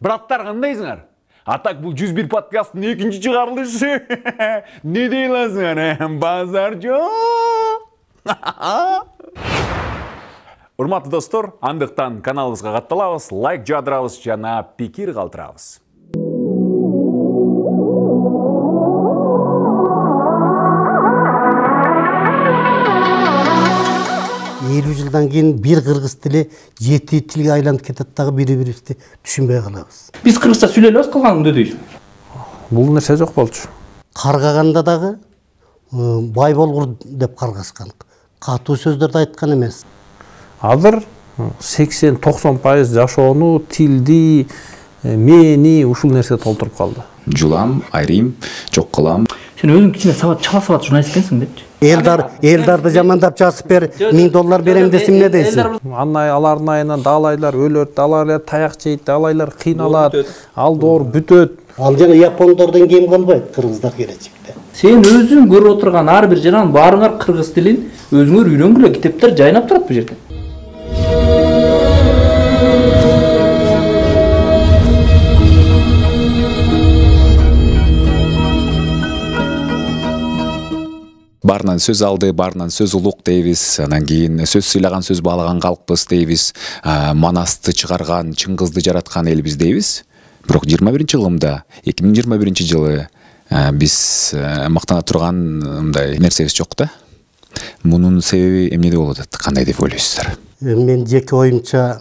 Браттар, кандайсыңар? Атак, бул 101 подкасттын 2-нчи чыгарылышы. Не дейласыңар? Базар жок. Урматтуу достор, андыктан каналыбызга катталабыз, лайк жадырабыз жана пикир калтырабыз. Елу жылдан кейін bir кыргыз тили 7 тилге айланып кетет дагы бири-бирибизди түшүнбөй калабыз. Биз кыргызча сүйлөй алабыз калганыңды дейсиң. Бул нерсе жок болчу. Каргаганда дагы бай болгур деп каргашкан. Катуу сөздөрдү айткан эмес. Азыр 80-90% жашоону, тилди, мени ушул нерсе толтуруп калды. Жулам, айрым, жок кылам. Сен өзүң кичине чала сабат журналист экенсиң депчи. Элдарды жамандап жазып бер, $1000 берем десем эмне дейсиң? Алардын айынан далайлар өлөт, далайлар таяк жейт, далайлар кыйналат, алдоор бүтөт. Ал жана япондордон кем калбайт кыргыздар келечекте. Сен өзүң көрүп отурган ар бир жаран баарыңар кыргыз тилин өзүңөр үйрөнгүлө, китептер жайнап турат бул жерде. Барынан сөз алды, барынан сөз улук дейбиз. Анан кийин сөз сыйлаган, сөз баалаган калкпыз дейбиз. Манасты чыгарган, Чыңгызды жараткан элбиз дейбиз. Бирок 21-жылымда, 2021 жылы биз мактана турган мындай нерсебиз жок да. Мунун себеби эмнеде болуп атат? Кандай деп ойлойсуздар? Мен жеке оюмча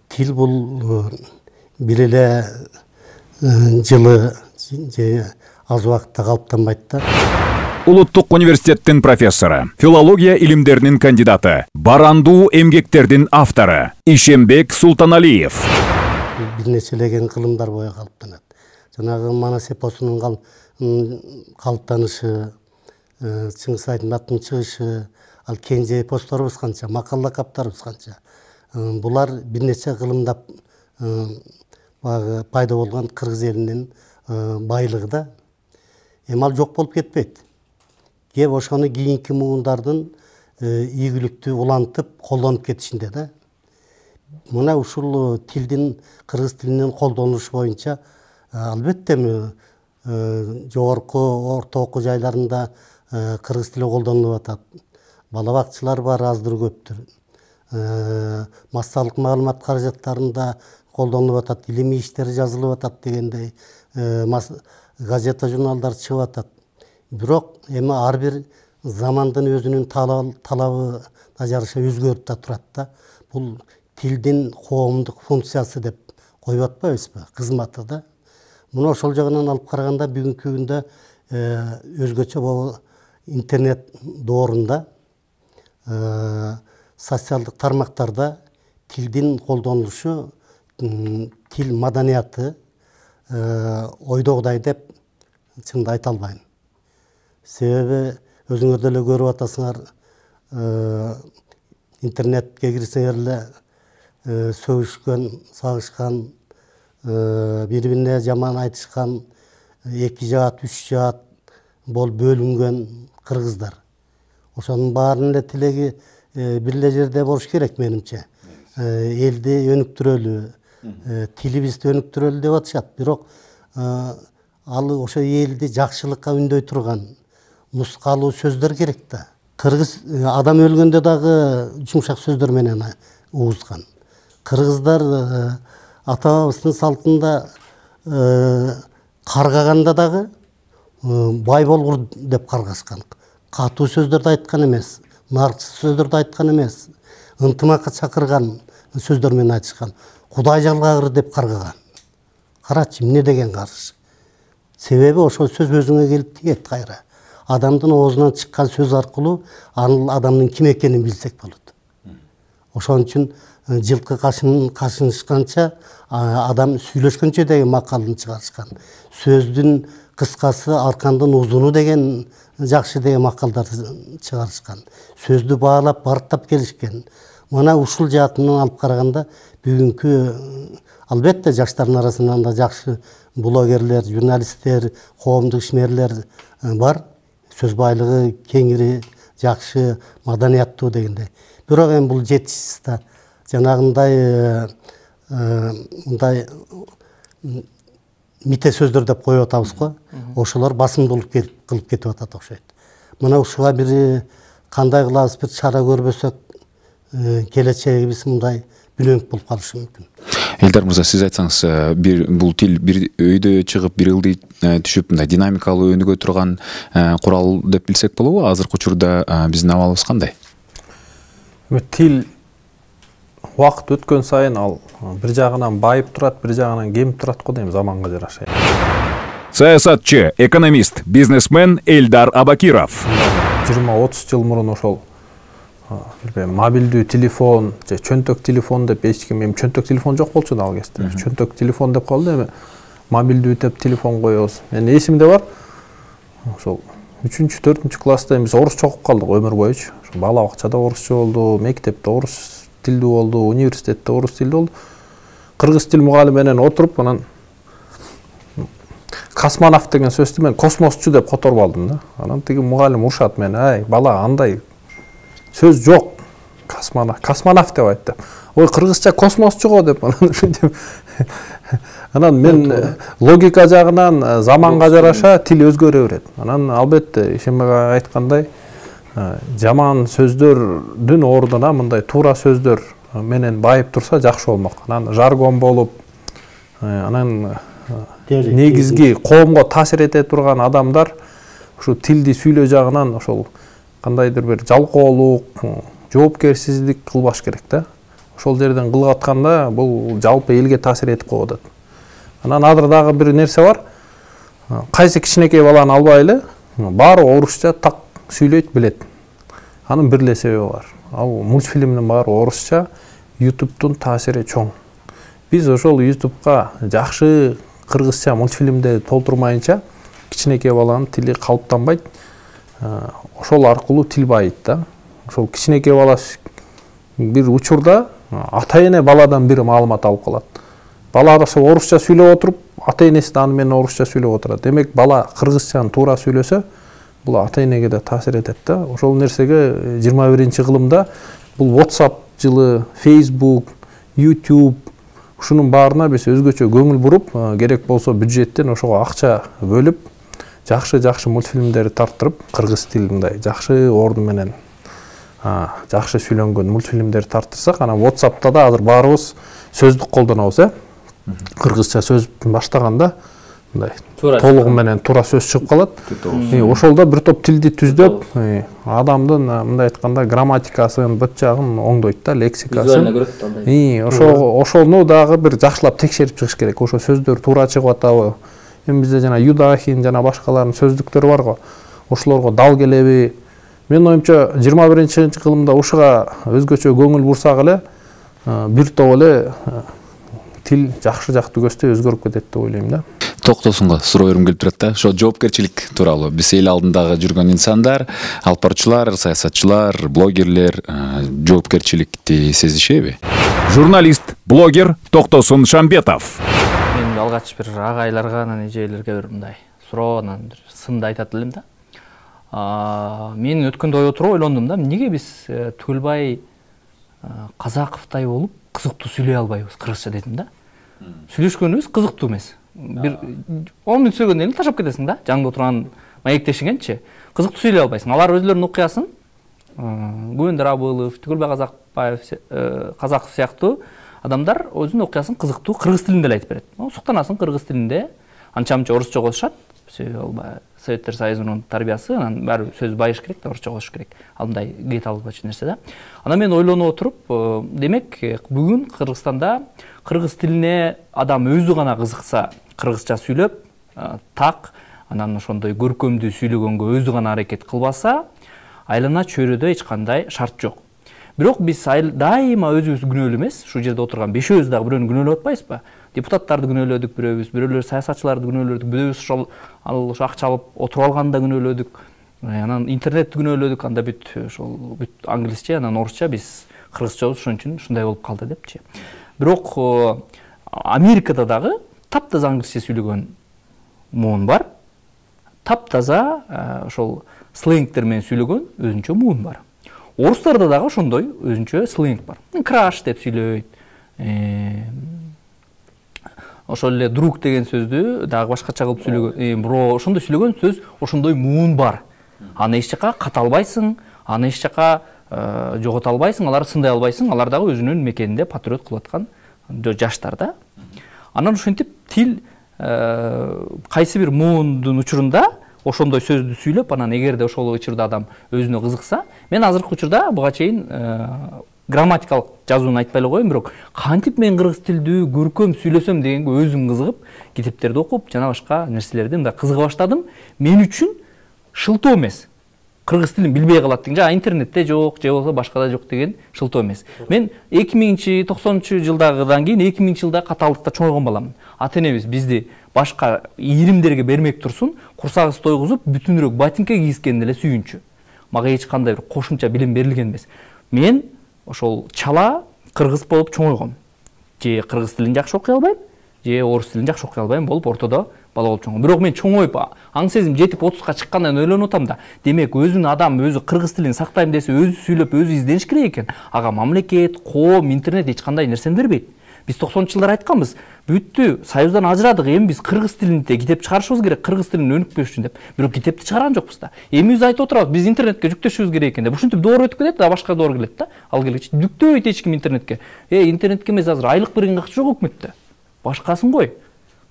тил бул бир эле жылы же аз убакытта калыптанбайт да. Улуттук университеттин профессору, филология илимдеринин кандидаты, барандуу эмгектердин автору Ишембек Султаналиев. Бир нечелеген кылымдар бою калыптанат. Жанагы Манас эпосунун калыптанышы, Чыңгыз Айдын аттын чыгышы, ал кенже эпосторубуз канча, макал лакаптарыбыз канча. Булар бир нече кылымдап пайда болгон кыргыз элинин байлыгы да. Эми ал жок болуп кетпейт. Кеп ошону кийинки муундардын ийгиликтүү улантып, колдонуп кетишинде да. Мына ушул тилдин, кыргыз тилинин колдонулушу боюнча албетте жогорку орто окуу жайларында кыргыз тили колдонулуп атат. Бала бакчылар бар, аздыр көптүр. Массалык маалымат каражаттарында колдонулуп атат, илимий иштер жазылып атат дегендей, газета журналдар чыгып атат. Бирок эми ар бир замандын өзүнүн талабы да жараша өзгөрүп да турат да. Бул тилдин коомдук функциясы деп коюп атпайбызбы, кызматы да. Муну ошол жагынан алып караганда бүгүнкү күндө өзгөчө интернет доорунда, социалдык тармактарда тилдин колдонулушу, тил маданияты ойдогудай деп чынды айта албайм. Себеби өзүңөр деле көрүп атасыңар, интернетке кирсеңер эле сөгүшкөн, сагышкан, бири-бирине жаман айтышкан, 2 жаат, 3 жаат болуп бөлүнгөн кыргыздар. Ошонун баарынын эле тилеги бир эле жерде болуш керек менимче. Элди өнүктүрөлү, тилибизди өнүктүрөлү деп атышат. Бирок ал ошо элди жакшылыкка үндөй турган нускалуу сөздөр керек да. Кыргыз адам өлгөндө дагы жумшак сөздөр менен угузган. Кыргыздар ата-бабабыздын салтында каргаганда дагы бай болгур деп каргашкан. Катуу сөздөрдү айткан эмес, нарксыз сөздөрдү айткан эмес, ынтымакка чакырган сөздөр менен айтышкан. Кудай жалгагыр деп каргаган. Карачы, эмне деген карыш. Себеби ошол сөз өзүңө келип тигет кайра. Адамдын оозунан чыккан сөз аркылуу анын адамдын ким экенин билсек болот. Ошон үчүн жылкы кашынышканча адам сүйлөшкөнчө деген макалын чыгарышкан. Сөздүн кыскасы аркандын узуну деген жакшы деген макалдарды чыгарышкан. Сөздү баалап, барктап келишкен. Мына ушул жаатынан алып караганда бүгүнкү албетте жаштардын арасынан да жакшы блогерлер, журналисттер, коомдук ишмерлер бар. Сөз байлыгы кеңири, жакшы, маданияттуу дегенде. Бирок эми бул жетишсиз да. Жанагындай мындай мите сөздөр деп коюп атабыз го. Ошолор басымдуулук кылып кетип атат окшойт. Мына ушуга бир кандай кылабыз, бир чара көрбөсөк, келечегибиз мындай бүлөңк болуп калышы мүмкүн. Элдар мырза, сиз айтсаңыз, бул тил бир өйдө чыгып, бир ылдый түшүп, мындай динамикалуу өнүгө турган курал деп билсек болобу? Азыркы учурда биздин абалыбыз кандай? Тил убакыт өткөн сайын ал бир жагынан байып турат, бир жагынан кемип турат го дейм, заманга жараша. Саясатчы, экономист, бизнесмен Элдар Абакиров. 20-30 жыл мурун ошол мобилдүү телефон же чөнтөк телефон деп эч ким, эми чөнтөк телефон жок болчу да ал кезде. Чөнтөк телефон деп калды, эми мобилдүү деп телефон коебуз. Менин эсимде бар. Ошол 3-4 класста биз орусча окуп калдык өмүр боючу. Бала бакчада орусча болду, мектепте орус тилдүү болду, университетте орус тилдүү болду. Кыргыз тил мугалими менен отуруп, анан космонавт деген сөздү мен космосчу деп которуп алдым да. Анан тиги мугалим урушат мени: "Ай, бала, андай сөз жок. Космонавт деп айтты." Ой, кыргызча космосчу го деп анан мен логика жагынан заманга жараша тил өзгөрө берет. Анан албетте ишемеге айткандай, жаман сөздөрдүн ордуна мындай туура сөздөр менен байып турса жакшы болмок. Анан жаргон болуп, анан негизги коомго таасир эте турган адамдар ушу тилди сүйлөө жагынан ошол кандайдыр бир жалкоолук, жоопкерсиздик кылбаш керек да. Ошол жерден кылып атканда бул жалпы элге таасир этип коет. Анан азыр дагы бир нерсе бар. Кайсы кичинекей баланы албайлы, баары орусча так сүйлөйт, билет. Анын бир эле себеби бар. Ал мультфильмдин баары орусча, YouTube'тун таасири чоң. Биз ошол YouTube'га жакшы кыргызча мультфильмди толтурмайынча кичинекей баланын тили калыптанбайт. Ошол аркылуу тил байыйт да. Ошол кичинекей бала бир учурда ата-эне баладан бир маалымат алып калат. Бала ошол орусча сүйлөп отуруп, ата-энеси да аны менен орусча сүйлөп отурат. Демек бала кыргызчаны туура сүйлөсө, бул ата-энеге да таасир этет да. Ошол нерсеге 21-кылымда бул WhatsApp жылы, Facebook, YouTube ушунун баарына биз өзгөчө көңүл буруп, керек болсо бюджеттен ошого акча бөлүп, жакшы мультфильмдерди тарттырып, кыргыз тилинде жакшы орду менен жакшы сүйлөнгөн мультфильмдерди тарттырсак, анан WhatsApp'та да азыр баарыбыз сөздүк колдонобуз, кыргызча сөз баштаганда мындай толугу менен туура сөз чыгып калат. Ошолдо бир топ тилди түздөп, адамдын мындай айтканда грамматикасын, быт жагын оңдойт да, лексикасын. Ошону дагы бир жакшылап текшерип чыгыш керек. Ошо сөздөр туура чыгып атабы? Эми бизде жана Юдахин жана башкалардын сөздүктөрү бар го. Ошолорго дал келеби? Менин оюмча 21-кылымда ушуга өзгөчө көңүл бурсак эле, бир топ эле тил жакшы жактуу көздөй өзгөрүп кетет деп ойлойм да. Токтосунга суроо берим келип турат да. Ошо жоопкерчилик тууралуу биз эл алдындагы жүргөн инсандар, алып баруучулар, саясатчылар, блогерлер жоопкерчиликти сезишеби? Журналист, блогер Токтосун Шамбетов. Мен алгач бир агайларга, анан эжелерге бир мындай суроо, анан бир сынды айтат элем да. Мен өткөндө отуруп ойлондум да, эмнеге биз Төлбай Казаковтай болуп кызыктуу сүйлөй албайбыз кыргызча дедим да. Сүйлөшкөнүбүз кызыктуу эмес. Бир 10 мүнөт сөйлөгөндөн кийин ташап кетесиң да, жаңда отурган маектешиңенчи. Кызыктуу сүйлөй албайсың. Алар өзлөрүнүн окуясын Гүвендар Абылов, Түгүлбай Казаков сыяктуу адамдар өзүнүн окуясын кызыктуу кыргыз тилинде эле айтып берет. Суктанасың кыргыз тилинде, анча-мынча орусча кошушат. Советтер Союзунун тарбиясы, анан баары сөз байыш керек да, орусча кошуш керек. Ал мындай кет албачу нерсе да. Анан мен ойлонуп отуруп, демек бүгүн Кыргызстанда кыргыз тилине адам өзү гана кызыкса, кыргызча сүйлөп, так, анан ошондой көркөмдүү сүйлөгөнгө өзү гана аракет кылбаса, айлана чөйрөдө эч кандай шарт жок. Бирок биз дайыма өзүбүз күнөөлүү эмес, ушул жерде отурган бешөөбүз дагы бирөөнү күнөөлөп атпайбызбы? Депутаттарды күнөөлөдүк бирөөбүз, бирөөлөр саясатчыларды күнөөлөдүк, бирөөбүз ошо акча алып отуруп алганда күнөөлөдүк. Анан интернетти күнөөлөдүк, анда бүт англисче, анан орусча, биз кыргызчабыз ошон үчүн ушундай болуп калды депчи. Бирок Америкада дагы таптаза англисче сүйлөгөн муун бар. Таптаза ошол сленгтер менен сүйлөгөн өзүнчө муун бар. Орустарда дагы ошондой өзүнчө сленг бар. Краш деп сүйлөйт. ошол эле друг деген сөздү дагы башкача кылып сүйлөгөн, бирок ошондой сүйлөгөн сөз ошондой муун бар. Аны эч жака ката албайсың, аны эч жака жогото албайсың, аларды сындай албайсың, алар дагы өзүнүн мекенинде патриот кылып аткан жаштар да. Анан ошентип тил кайсы бир муундун учурунда ошондой сөздү сүйлөп, анан эгерде ошол учурда адам өзүнө кызыкса, мен азыркы учурда буга чейин грамматикалык жазууну айтпай эле коеюн, бирок кантип мен кыргыз тилдүү көркөм сүйлөсөм дегенге өзүм кызыгып, китептерди окуп, жана башка нерселерди мындай кызыга баштадым. Мен үчүн шылтоо эмес. Кыргыз тилин билбей калат деген, жана интернетте жок, же болбосо башкада жок деген шылтоо эмес. Мен 2090-жылдагыдан кийин 2000-жылда каталдыкта чоңойгон баламын. Ата-энебиз бизди башка ийримдерге бермек турсун, курсагыбызды тойгузуп, бүтүнүрөөк ботинке кийгизгенин эле сүйүнчү. Мага эч кандай бир кошумча билим берилген эмес. Мен ошол чала кыргыз болуп чоңойгом. Же кыргыз тилин жакшы окуй албайм, же орус тилин жакшы окуй албайм болуп ортодо бала болуп чоңойгом. Бирок мен чоңоюп, аң сезим жетип 30га чыккандан ойлонуп атам да. Демек, өзүн адам өзү кыргыз тилин сактайм десе, өзү сүйлөп, өзү издениш керек экен. Ага мамлекет, коом, интернет эч кандай нерсени бербейт. Биз 90-жылдар айтканбыз, бүттү, союздан ажырадык, эми биз кыргыз тилинде китеп чыгарышыбыз керек, кыргыз тилин өнүкпөш үчүн деп. Бирок китепти чыгарган жокпуз да. Эми биз айтып отурабыз, биз интернетке жүктөшүбүз керек экен деп. Ушинтип доор өтүп кетет да, башка доор келет да. Ал келгичи жүктөбөйт эч ким интернетке. Интернетке эмес азыр айлык бергенге акча жок өкмөттө. Башкасын кой.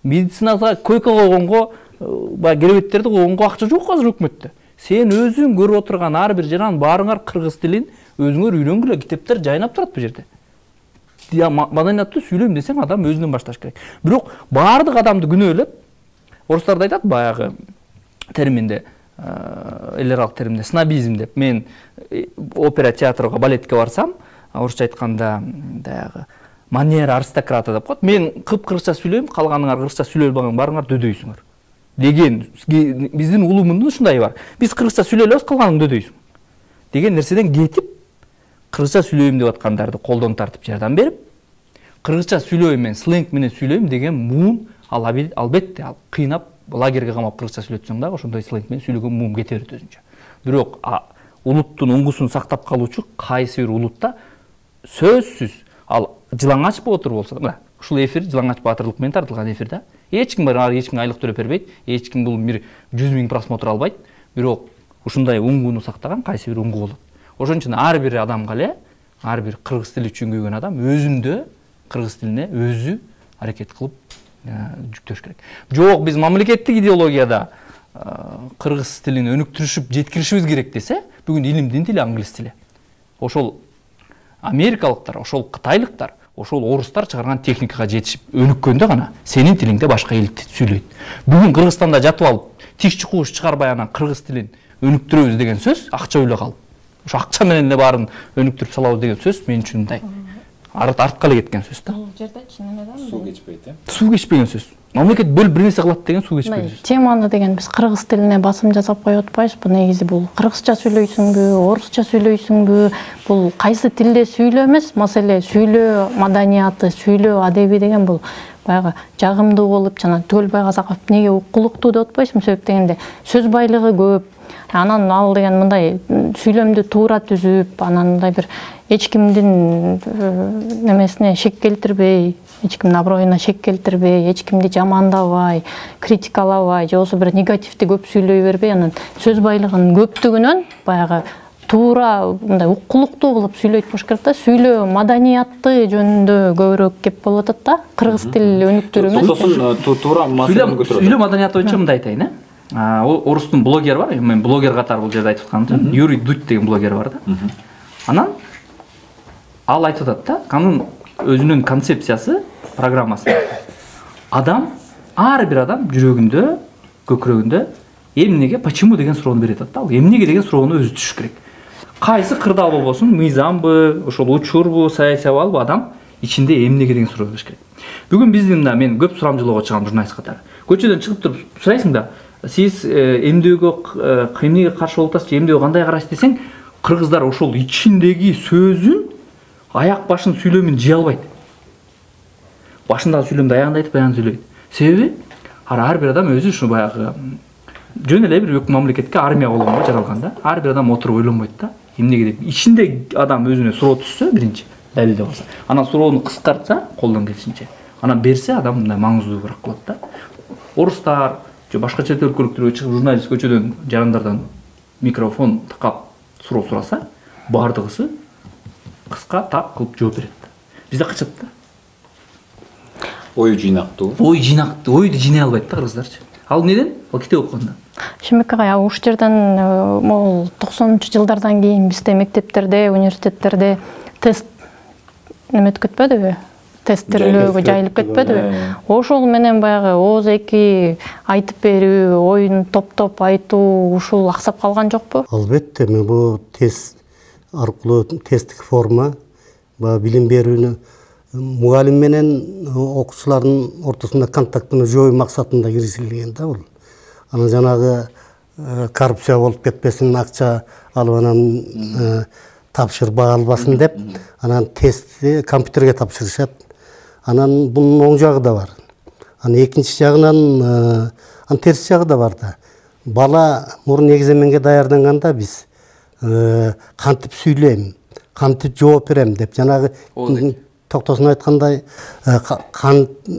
Медицинага койка койгонго, баягы керебеттерди койгонго акча жок азыр өкмөттө. Сен өзүң көрүп отурган ар бир жаран баарыңар кыргыз тилин өзүңөр үйрөнгүлө, китептер жайнап турат бул жерде. Маданиятты сүйлөйм десең, адам өзүнөн башташ керек. Бирок баардык адамды күнөөлөп, орустарда айтат баягы терминде, элералык терминде снобизм деп. Мен опера театрга, балетке барсам, орусча айтканда баягы манера аристократа деп коет. Мен кыргызча сүйлөйм, калганыңар кыргызча сүйлөй албаган барыңар дөдөйсүңөр деген биздин улумундун ушундай бар. Биз кыргызча сүйлөй алабыз, калганын дөдөйсүң деген нерседен кетип, кыргызча сүйлөйм деп аткандарды колдон тартып жардам берип, кыргызча сүйлөйм мен, сленг менен сүйлөйм деген муун албетте ал кыйнап лагерге камап кыргызча сүйлөтсөң дагы ошондой сленг менен сүйлөгөн муун кете берет өзүнчө. Бирок улуттун уңгусун сактап калуучу кайсы бир улутта сөзсүз ал жылаңач болотур болсо, мына ушул эфир жылаңач баатырлык менен тартылган эфир да. Эч ким бар, эч ким айлык төлөп бербейт, эч ким бул 100 000 просмотр албайт. Бирок ушундай уңгууну сактаган кайсы бир уңгу болот. Ошон үчүн ар бир адамга эле, ар бир кыргыз тили үчүн күйгөн адам өзүндө кыргыз тилине өзү аракет кылып жүктөш керек. Жок, биз мамлекеттик идеологияда кыргыз тилин өнүктүрүшүп жеткиришибиз керек десе, бүгүн илимдин тили англис тили. Ошол америкалыктар, ошол кытайлыктар, ошол орустар чыгарган техникага жетишип өнүккөндө гана сенин тилиңде башка эл сүйлөйт. Бүгүн Кыргызстанда жатып алып, тишчи кууш чыгарбай анан кыргыз тилин өнүктүрөбүз деген сөз акча ойлой калып. Ошо акча менен эле баарын өнүктүрүп салабыз деген сөз мен үчүн мындай артка эле кеткен сөз да. Бул жерде чынында суу кечпейт, Суу кечпеген сөз. Мамлекет бөлүп бир нерсе кылат деген суу кечпеген сөз. теманы деген биз кыргыз тилине басым жасап коюп атпайбызбы? Негизи бул кыргызча сүйлөйсүңбү, орусча сүйлөйсүңбү? Бул кайсы тилде сүйлөө эмес, маселе сүйлөө маданияты, сүйлөө адеби деген бул баягы жагымдуу болуп, жана Түгөлбай Казаков неге укулуктуу деп атпайсызбы? Себеп дегенде сөз байлыгы көп. Анан ал деген мындай сүйлөмдү туура түзүп, анан мындай бир эч кимдин немесине шек келтирбей, эч кимдин аброюна шек келтирбей, эч кимди жамандабай, критикалабай, же болбосо бир негативди көп сүйлөй бербей, анан сөз байлыгынын көптүгүнөн баягы туура мындай укулуктуу кылып сүйлөйт болуш керек да. Сүйлөө маданияты жөнүндө көбүрөөк кеп болуп атат да. Кыргыз тил өнүктүрүү эмес. туура маселени көтөрөт. Сүйлөө маданияты боюнча мындай айтайын, орустун блогер бар, мен блогер катары бул жерде айтып атканым, Юрий Дудь деген блогер бар да. Анан ал айтып атат да, анын өзүнүн концепциясы, программасы. Адам, ар бир адам жүрөгүндө, көкүрөгүндө эмнеге, почему деген суроону берет да. Ал эмнеге деген суроону өзү түшүш керек. Кайсы кырдаал болбосун, мыйзамбы, ошол учурбу, саясий абалбы, адам ичинде эмнеге деген суроо бериш керек. Бүгүн биздин да мен көп сурамжылоого чыгам журналист катары. Көчөдөн чыгып туруп сурайсың да, сиз эмдөөгө эмнеге каршы болуп атасыз, эмдөөгө кандай карайсыз десең, кыргыздар ошол ичиндеги сөзүн аяк башын сүйлөмүн жыя албайт. Башындагы сүйлөмдү аягында айтып, аягында сүйлөйт. Себеби ар бир адам өзү ушу баягы жөн эле бир мамлекетке армия болгонго жаралган да. Ар бир адам отуруп ойлонбойт да. Эмнеге деп ичинде адам өзүнө суроо түшсө, биринчи далилде болсо, анан суроону кыскартса колдон келишинче, анан берсе адам мындай маңыздуураак болот да. Орустар же башка чет өлкөлүктөргө чыгып журналист көчөдөн жарандардан микрофон такап суроо сураса, бардыгысы кыска так кылып жооп берет. Бизде качат да. Ою жыйнактуу. Ойду жыйнай албайт да кыргыздарчы. Ал неден? Ал китеп окуганда. Шемек агай, ушул жерден могул 90-жылдардан кийин бизде мектептерде, университеттерде тест неме өткөтпөдүбү? Тесттелүүгө жайылып кетпедиби? Ошол менен баягы ооз эки айтып берүү, оюн топтоп айтуу ушул аксап калган жокпу? Албетте, бул тест аркылуу тесттик форма билим берүүнү мугалим менен окуучулардын ортосунда контактыны жоюу максатында киргизилген да бул. Анан жанагы коррупция болуп кетпесин, акча алып анан тапшырбай албасын деп, анан тестти компьютерге тапшырышат. Анан бунун оң жагы да бар. Анан экинчи жагынан терс жагы да бар да. Бала мурун экзаменге даярданганда биз кантип сүйлөйм, кантип жооп берем деп жанагы токтосун айткандай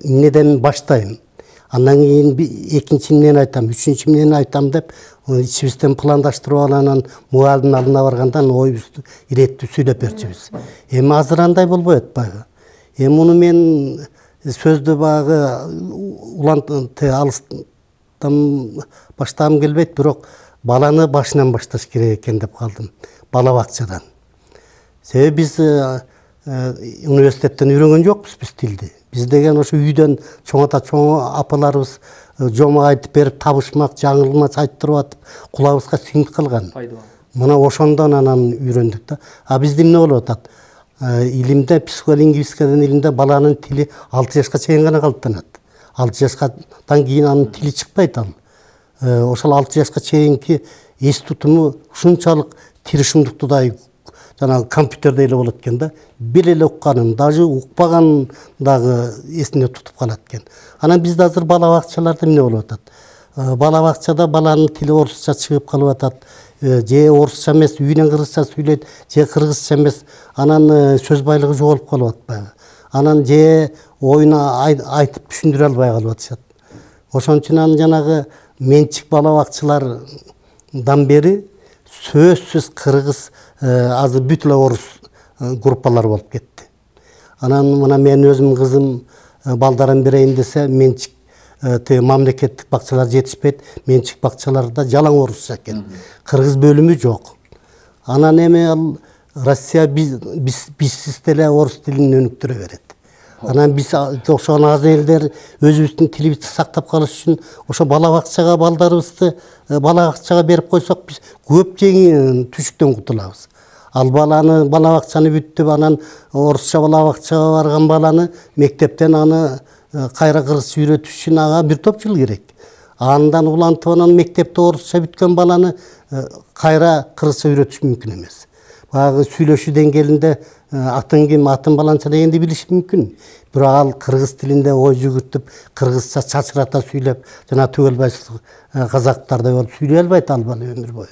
эмнеден баштайм, андан кийин экинчи эмнени айтам, үчүнчү эмнени айтам деп ичибизден пландаштырып анан мугалимдин алдына барганда оюбузду иреттүү сүйлөп берчүбүз. Эми азыр андай болбой атпайбы? Эми муну мен сөздү багы алыстан баштагым келбейт, бирок баланы башынан башташ керек экен деп калдым, бала бакчадан. Себеби биз университеттен үйрөнгөн жокпуз биз тилди. Биз деген ошо үйдөн чоң апаларыбыз жомок айтып берип, табышмак, жаңылмач айттырып атып, кулагыбызга сиңип калган. Мына ошондон анан үйрөндүк да. А бизде эмне болуп атат? Илимде, психолингвистикадан илимде баланын тили 6 жашка чейин гана калыптанат. 6 жашкадан кийин анын тили чыкпайт ал. Ошол 6 жашка чейинки эс тутуму ушунчалык тиришимдуктудай жанагы компьютерде эле болот экен да. Бир эле укканын, даже укпаган дагы эсине тутуп калат экен. Анан бизде азыр бала бакчаларда эмне болуп атат? Бала бакчада баланын тили орусча чыгып калып атат. Же орусча эмес, үйүнөн кыргызча сүйлөйт, же кыргызча эмес. Анан сөз байлыгы жоголуп калып атпайбы? Анан же оюну айтып түшүндүрө албай калып атышат. Ошон үчүн жанагы менчик бала бакчалардан бери сөзсүз кыргыз, азыр бүт эле орус группалар болуп кетти. Анан мына мен өзүм кызым балдарын берейин десе, менчик мамлекеттик бакчалар жетишпейт, менчик бакчаларда жалаң орусча экен. Кыргыз бөлүмү жок. Анан эми ал Россия бизсиз деле орус тилин өнүктүрө берет. Анан биз ошол аз элдер өзүбүздүн тилибизди сактап калыш үчүн ошо бала бакчага балдарыбызды бала бакчага берип койсок, биз көп жеңил түшүктөн кутулабыз. Ал баланы бала бакчаны бүттүп, анан орусча бала бакчага барган баланы мектептен аны кайра кыргызча үйрөтүш үчүн ага бир топ жыл керек. Андан улантып анан мектепте орусча бүткөн баланы кайра кыргызча үйрөтүш мүмкүн эмес. Багы сүйлөшүү деңгээлинде атын ким, атын баланча дегенди билиш мүмкүн. Бирок ал кыргыз тилинде ой жүгүртүп, кыргызча чачырата сүйлөп, жана Түгөлбай казактардай болуп сүйлөй албайт ал бала өмүр бою.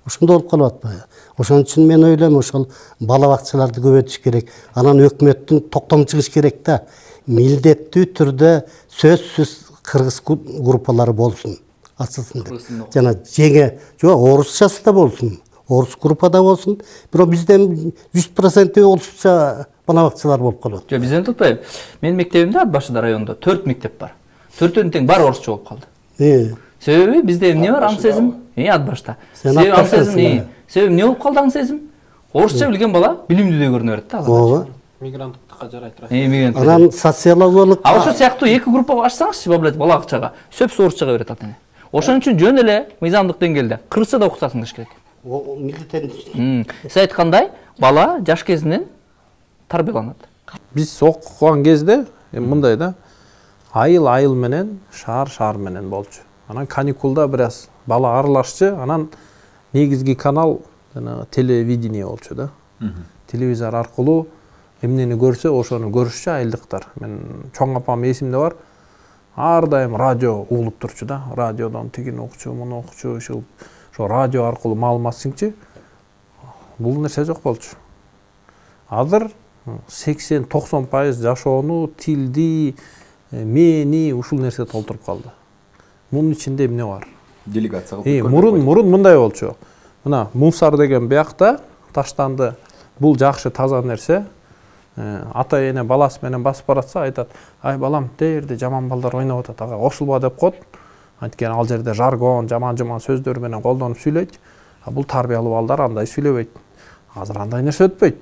Ошондой болуп калып атпайбы? Ошон үчүн мен ойлойм, ошол бала бакчаларды көбөйтүш керек. Анан өкмөттүн токтом чыгыш керек да. Милдеттүү түрдө сөзсүз кыргыз группалары болсун. Ачылсын деп. Жана жеге, орусчасы да болсун. Орус группада болсун. Бирок бизде 100% орусча бала бакчалар болуп калат. Жок, бизден тутпайбы. Менин мектебимде ат башында районда 4 мектеп бар. 4-өн тең баары орусча болуп калды. Себеби бизде эмне бар? Аңсезим, ат башта. Себеби аңсезим, себеби эмне болуп калды аңсезим? Орусча билген бала билимдүү деп көрүнө берет да. Ооба. Мигранттыкка жарайт. Анан социологиялык. А ошол сыяктуу эки группа ачсаңызчы, бала бакчага, сөпсү орусчага берет ата эне. Ошон үчүн жөн эле мыйзамдык деңгээлде кыргызча да окутасыңыз керек. Сиз айткандай, бала жаш кезинен тарбияланат. Биз окуган кезде мындай да, айыл менен, шаар менен болчу. Анан каникулда бир аз бала аралашчы, анан негизги канал телевидение болчу да. Телевизор аркылуу эмнени көрсө, ошону көрүшчү айылдыктар. Мен чоң апам эсимде бар. Ар дайым радио угулуп турчу да. Радиодон тигин окучу, муну окучу, ошо радио аркылуу маалымат сиңчи. Бул нерсе жок болчу. Азыр 80-90% жашоону, тилди, мени ушул нерсе толтуруп калды. Мунун ичинде эмне бар? Делегация Мурун мындай болчу. Мына мусор деген биякта таштанды. Бул жакшы таза нерсе. Ата эне баласы менен басып баратса айтат: "Ай балам, дээрде жаман балдар ойноп атат, ага кошулба" деп коет. Анткени ал жерде жаргон, жаман сөздөр менен колдонуп сүйлөйт. Бул тарбиялуу балдар андай сүйлөбөйт. Азыр андай нерсе өтпөйт.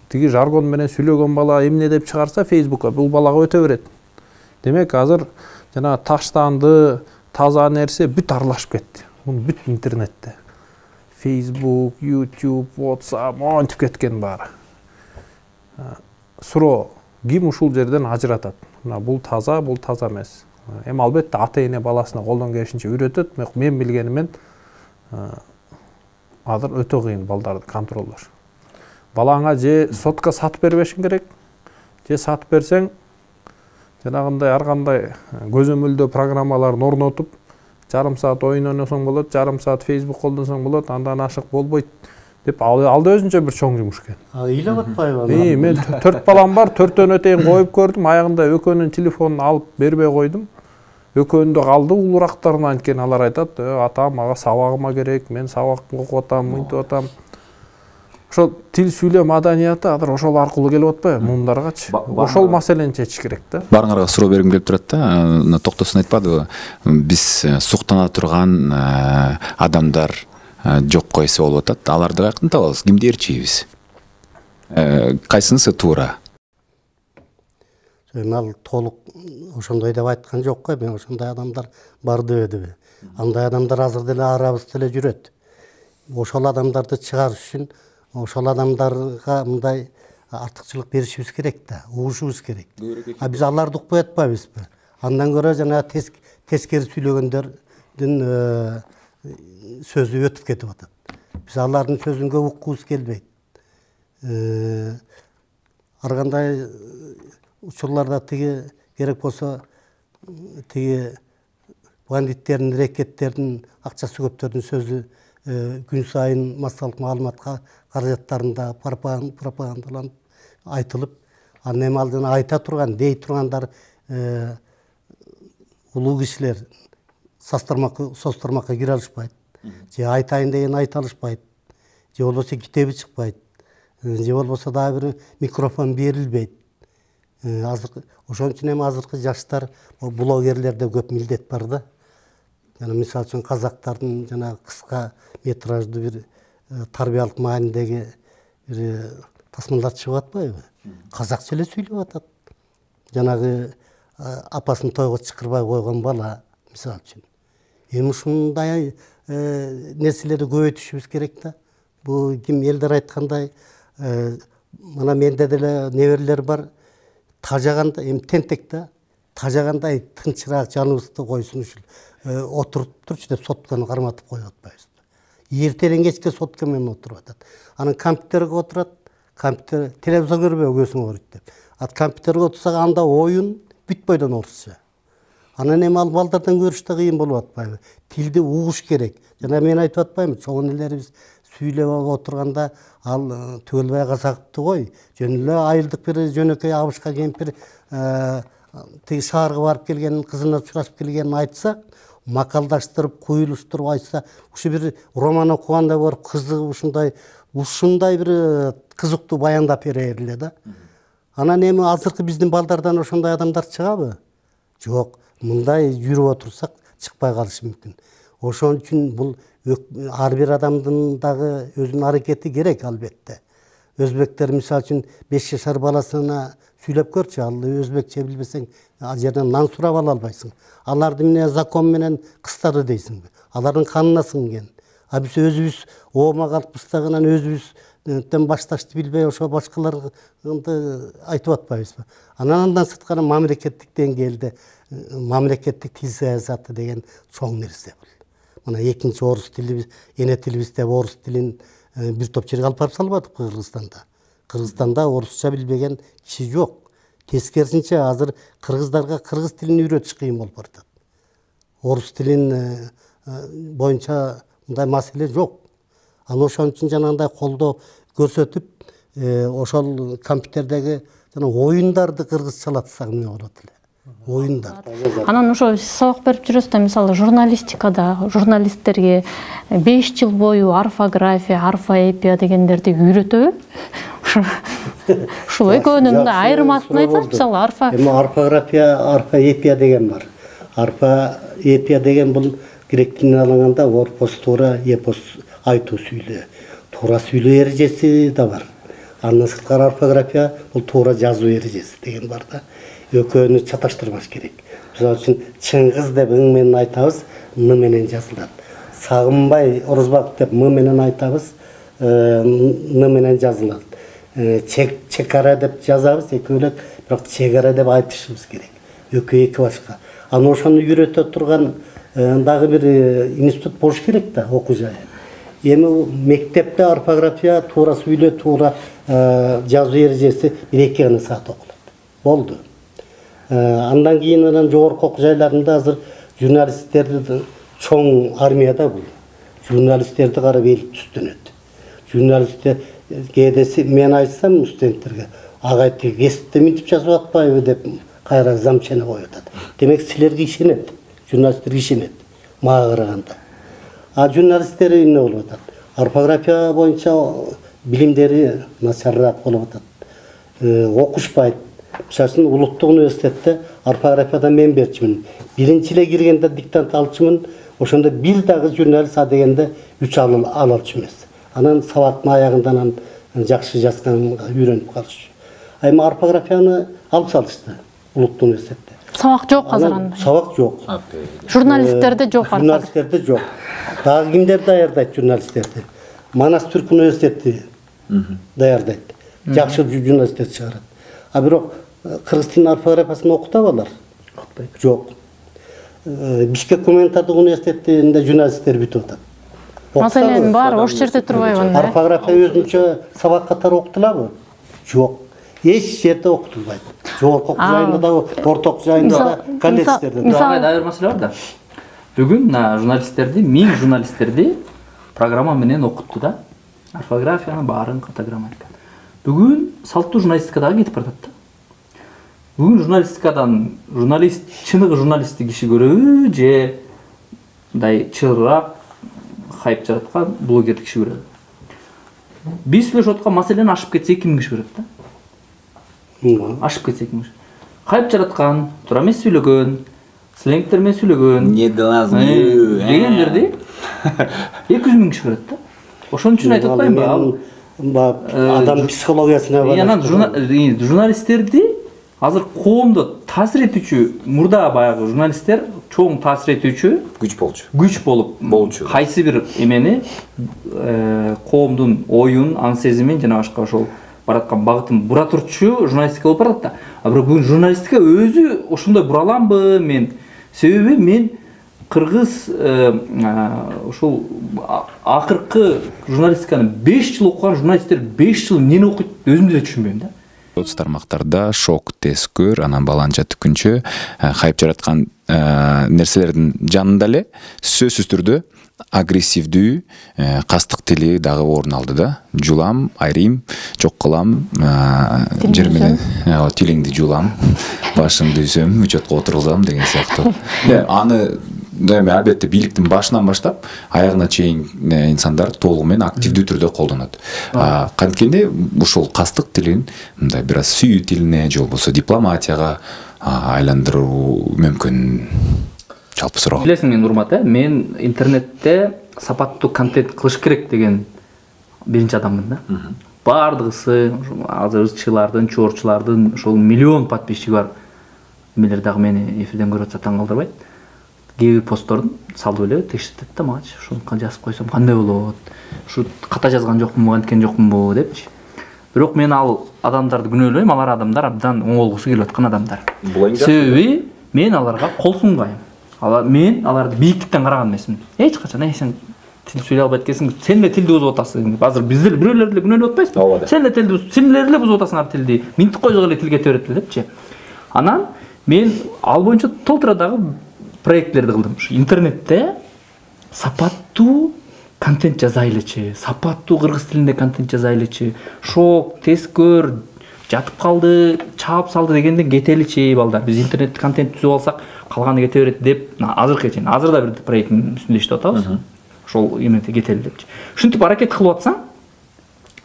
Тиги жаргон менен сүйлөгөн бала эмне деп чыгарса Facebookка бул балага өтө берет. Демек азыр жана таштанды, таза нерсе бүт аралашып кетти. Муну бүт интернетте. Facebook, YouTube, WhatsApp монтип кеткен баары. Суроо, ким ушул жерден ажыратат? Мына бул таза эмес. Эми албетте ата эне баласына колдон келишинче үйрөтөт, мен билгенимен азыр өтө кыйын балдарды контролдош. Балаңа же сотка сатып бербешиң керек, же сатып берсең жанагындай ар кандай көзөмөлдөө программаларын орнотуп, жарым саат ойун ойносоң болот, жарым саат Facebook колдонсоң болот, андан ашык болбойт деп алда өзүнчө бир чоң жумуш экен. Ыйлап атпайбы? Мен 4 балам бар, 4-төн өтейин коюп көрдүм, аягында экөөнүн телефонун алып бербей койдум. Экөөнү да калды улурактарына, анткени алар айтат: "Атам, ага сабагыма керек, мен сабак окуп атам, мынтип атам." Ошол тил сүйлөө маданияты азыр ошол аркылуу келип атпайбы муундаргачы? Ошол маселени чечиш керек да. Баарыңарга суроо бергим келип турат да. Токтосун айтпадыбы? Биз суктана турган адамдар жок койсо болуп атат. Аларды каяктан табабыз? Кимди ээрчийбиз? Кайсынысы туура? Ал толук ошондой деп айткан жок го, мен ошондой адамдар бар дебедиби. Андай адамдар азыр деле арабызда эле жүрөт. Ошол адамдарды чыгарыш үчүн ошол адамдарга мындай артыкчылык беришибиз керек да, угушубуз керек. Биз аларды укпай атпайбызбы? Андан көрө жана тескери сүйлөгөндөрдүн сөзү өтүп кетип атат. Биз алардын сөзүн көп уккубуз келбейт. Ар кандай учурларда тиги керек болсо тиги бандиттердин, рекеттердин, акчасы көптөрдүн сөзү күн сайын массалык маалымат каражаттарында пропагандаланып айтылып, анан эми ал жана айта турган, дей тургандар улуу кишилер состормакка кире алышпайт. Же айтайын деген айта алышпайт. Же болбосо китеби чыкпайт. Же болбосо дагы бир микрофон берилбейт. Ошон үчүн эми азыркы жаштар блогерлерде көп милдет бар да. Жана мисалы үчүн казактардын жана кыска метраждуу бир тарбиялык маанидеги бир тасмалдар чыгып атпайбы? Казакча эле сүйлөп атат. Жанагы апасын тойго чакырбай койгон бала мисалы үчүн. Эми ушундай нерселерди көбөйтүшүбүз керек да. Бул ким Элдар айткандай, мына менде деле неберелер бар. Тажаганда эми тентек да. Тажагандай тынчыраак жаныбызды койсун ушул. Отуруп турчу деп сотканы карматып коюп атпайбыз. Эртелен кечке сотка менен отуруп атат. Анан компьютерге отурат. Компьютер телевизор көрбөй көзүң ооруйт деп. Компьютерге отурсак анда оюн бүт бойдон орусча. Анан эми ал балдардан көрүш да кыйын болуп атпайбы? Тилди угуш керек. Жана мен айтып атпаймынбы, чоң элелерибиз сүйлөп отурганда ал Түгөлбай Казаковду кой, жөн эле айылдык бир жөнөкөй абышка кемпир тиги шаарга барып келген, кызына учурашып келгенин айтса, макалдаштырып, куюлуштуруп айтса, ушу бир роман окугандай болуп, кызыгып ушундай бир кызыктуу баяндап бере эле да. Анан эми азыркы биздин балдардан ошондой адамдар чыгабы? Жок, мындай жүрүп отурсак чыкпай калышы мүмкүн. Ошон үчүн бул ар бир адамдын дагы өзүнүн аракети керек албетте. Өзбектер мисалы үчүн 5 жашар баласына сүйлөп көрчү, ал өзбекче билбесең, ал жерден нан сурап ала албайсың. Аларды эмне закон менен кыстады дейсиңби? Алардын канына сиңген. Биз өзүбүз оома калыпбыз дагынан өзүбүздөн башташты билбей ошо башкаларды айтып атпайбызбы? Андан сырткары мамлекеттик деңгээлде мамлекеттик тил саясаты деген чоң нерсе бул. Мына экинчи орус тили, эне тилибиз деп орус тилин бир топ жерге алып барып салбадык Кыргызстанда. Кыргызстанда орусча билбеген киши жок. Тескерисинче азыр кыргыздарга кыргыз тилин үйрөтүш кыйын болуп баратат. Орус тилин боюнча мындай маселе жок. Ошон үчүн жанагындай колдоо көрсөтүп, ошол компьютердеги жана оюндарды кыргызчалатсак эмне болот эле? Оюндар. Анан ошо сабак берип жүрөсүз да, мисалы журналистикада журналисттерге 5 жыл бою орфография, орфоэпия дегендерди үйрөтөбү? Ушул экөөнүн да айырмасын айтсаңыз, мисалы орфография, орфоэпия деген бар. Орфоэпия деген бул грек тилинен алынганда орфос туура, эпос айтуу сүйлөө, туура сүйлөө эрежеси да бар. Андан сырткары орфография бул туура жазуу эрежеси деген бар да. Экөөнү чаташтырбаш керек. Мисалы үчүн Чыңгыз деп ың менен айтабыз, н менен жазылат. Сагынбай Орозбаков деп м менен айтабыз, н менен жазылат. Чекара деп жазабыз, экөөлөк, бирок чегара деп айтышыбыз керек. Экөө эки башка. Аны ошону үйрөтө турган дагы бир институт болуш керек да, окуу жайы. Эми мектепте орфография, туура сүйлөө, туура жазуу эрежеси 1-2 гана саат окулат. Болду. Андан кийин анан жогорку окуу жайларында азыр журналисттерди чоң армияда бул. Журналисттерди карап эл түстөнөт. Журналисттер кээде мен айтсам студенттерге, агай тиги кесипте мынтип жазып атпайбы деп кайра замчаны коюп атат. Демек силерге ишенет. Журналисттерге ишенет. Мага караганда. А журналисттер эмне болуп атат? Орфография боюнча билимдери начарыраак болуп атат. Окушпайт. Мисалы улуттук университетте орфографиядан мен берчимин. Биринчи эле киргенде диктант алчумун. Ошондо бир дагы журналист дегенде 3 алчу эмес. Анан сабактын аягында жакшы жазганга үйрөнүп калыш. Эми орфографияны алып салышты улуттук университетте. Сабак жок азыр анда. Сабак жок. Журналисттерде жок. Журналисттерде жок. Дагы кимдер даярдайт журналисттерди? Манас Түрк университети даярдайт. Жакшы журналисттер чыгарат. А бирок кыргыз тилинин орфографиясын окутабы алар? Окутпайт. Жок. Бишкек гуманитардык университетинде журналисттер бүтүп атат. Маселенин баары ош жерде турбайбы анда? Орфография өзүнчө сабак катары окутулабы? Жок. Эч жерде окутулбайт. Жогорку окуу жайында да, орто окуу жайында да, колледждерде да. Мисалы дагы маселе бар да. Бүгүн журналисттерди, 1000 журналисттерди программа менен окутту да. Орфографияны баарын, ката грамматика. Бүгүн салттуу журналистикадагы кетип баратат да. Бүгүн журналистикадан чыныгы журналистти киши көрөбү же мындай чыгыраак хайп жараткан блогерди киши көрөбү? Биз сүйлөшүп аткан маселени ашып кетсек ким киши көрөт да? Ашып кетсек ким киши? Хайп жараткан, туура эмес сүйлөгөн, сленгтер менен сүйлөгөн, дегендерди 200 000 киши көрөт да. Ошон үчүн айтып атпаймынбы? Адам психологиясына байланыштуу. Журналисттерди азыр коомдо таасир этүүчү, мурда баягы журналисттер чоң таасир этүүчү күч болчу. Кайсы бир эмени коомдун оюн, аң сезимин жана башка ошол бараткан багытын бура турчу журналистика болуп барат да. А бирок бүгүн журналистика өзү ошондой бураламбы мен? Себеби мен кыргыз ошол акыркы журналистиканы 5 жыл окуган журналисттер 5 жыл эмнени окуйт өзүм деле түшүнбөйм да. Соц тармактарда шок, тескөр, анан баланча түкүнчө хайп жараткан нерселердин жанында эле сөзсүз түрдө агрессивдүү кастык тили дагы орун алды да. Жулам, айрым, жок кылам, жер менен тилиңди жулам, башыңды үйсөм, учетко отургузам деген сыяктуу. Аны албетте бийликтин башынан баштап аягына чейин инсандар толугу менен активдүү түрдө колдонот. Канткенде ушул кастык тилин мындай бир аз сүйүү тилине же болбосо дипломатияга айландыруу мүмкүн? Жалпы суроо. Билесиң мен Урмат, мен интернетте сапаттуу контент кылыш керек деген биринчи адаммын да. Бардыгысы азыр ырчылардын, чорчулардын ошол миллион подписчиги бар эмелер дагы мени эфирден көрүп атса таң калтырбайт. Кээ бир постторун салып эле текшертет да магачы. Ушуну жазып койсом кандай болот? Ушу ката жазган жокмунбу, анткен жокмунбу депчи. Бирок мен ал адамдарды күнөөлөйм, алар адамдар абдан оңолгусу келип аткан адамдар. Себеби мен аларга кол сунбайм. Мен аларды бийиктиктен караган эмесмин. Эч качан сен тил сүйлөй албайт экенсиң, сен эле тилди бузуп атасың. Азыр биздер бирөөлөр деле күнөөлөп атпайсызбы? Сен эле тилди бузуп, силер эле бузуп атасыңар тилди. Минтип койсок эле тилге төрөт эле депчи. Анан мен ал боюнча толтура дагы проектлерди кылдым. Интернетте сапаттуу контент жазайлычы, сапаттуу кыргыз тилинде контент жазайлычы, шок, тез көр, жатып калды, чаап салды дегенден кетеличи балдар. Биз интернет контент түзүп алсак, калганы кете берет деп, азыркы чейин, азыр да бир проекттин үстүндө иштеп атабыз. Ошол эмети кетели депчи. Ушинтип аракет кылып атсаң,